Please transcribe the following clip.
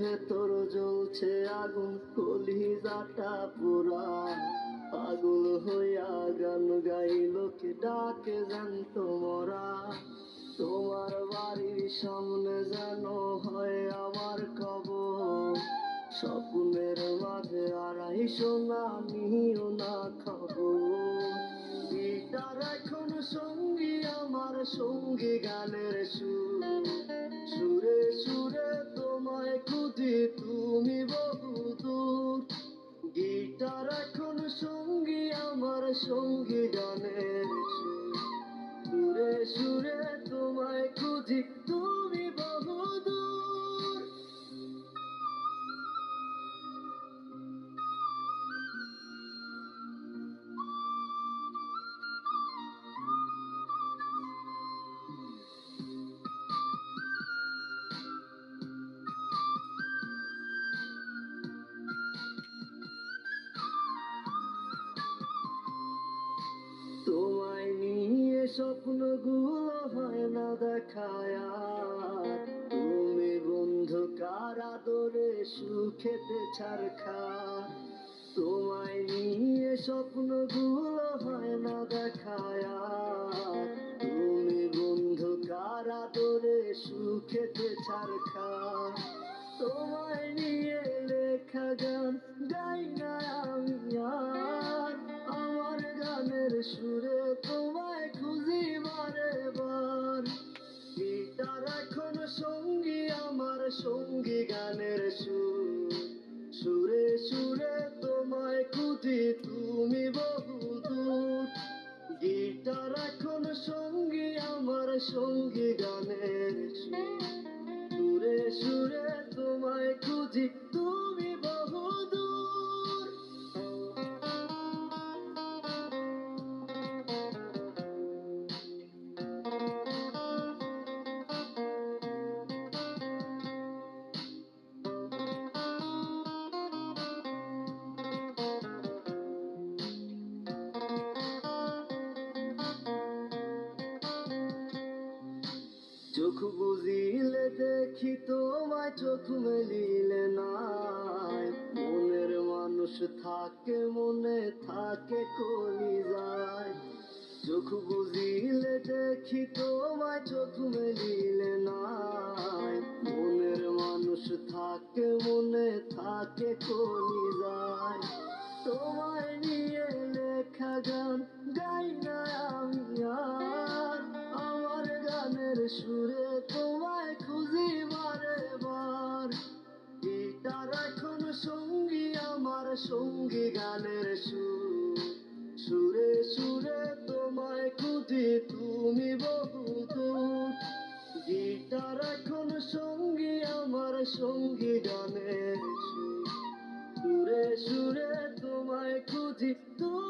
ভেতর জ্বলছে আগুন, কলিজাটা পোড়া। পাগল হইয়া গান গাইল, কে ডাকে জ্যান্ত মরা। তোমার বাড়ির সামনে যেন হয় আমার কবর। স্বপ্নের মাঝে আড়াইশো না, নিও না খবর। গিটার এখন সঙ্গী আমার, সঙ্গী গানের সুর। সুরে সুরে তোমায় খুঁজি, তুমি বহুদূর। গিটার এখন সঙ্গী আমার, সঙ্গী গানের সুর। সুরে সুরে তোমায় খুঁজি, তুমি বহুদূর। তোমায় নিয়ে স্বপ্নগুলো হয় না দেখায় আর। তুমি বন্ধু কার আদরে সুখেতে ছাড়খা। তোমায় নিয়ে স্বপ্নগুলো হয় না দেখায় আর। তুমি বন্ধু কার আদরে সুখেতে ছাড়খা। তোমায় নিয়ে লেখা গান গাই না আমি আর। আমার গানের সুরে তোমায় খুঁজি বারে বার। গিটার এখন সঙ্গী আমার, সঙ্গী গানের সুর। সুরে সুরে তোমায় খুঁজি, তুমি বহুদূর। গিটার এখন সঙ্গী আমার, সঙ্গী গানের সুর। সুরে সুরে তোমায় খুঁজি, তুমি বহুদূর। চোখ বুঝিলে দেখি তোমায়, চোখ মেলিলে নাই। মনের মানুষ থাকে, মনে থাকে কলিজায়। চোখ বুঝিলে দেখি তোমায়, চোখ মেলিলে নাই। মনের মানুষ থাকে, মনে থাকে কলিজায়। তোমায় নিয়ে লেখা গান গাই না আমি আর। আমার গানের সুরে তোমায় খুঁজি বারে বার। গিটার এখন সঙ্গী আমার, সঙ্গী গানের সুর। সুরে সুরে তোমায় খুঁজি, তুমি বহুদূর। গিটার এখন সঙ্গী আমার, সঙ্গী গানের সুর। সুরে সুরে তোমায় খুঁজি, তুমি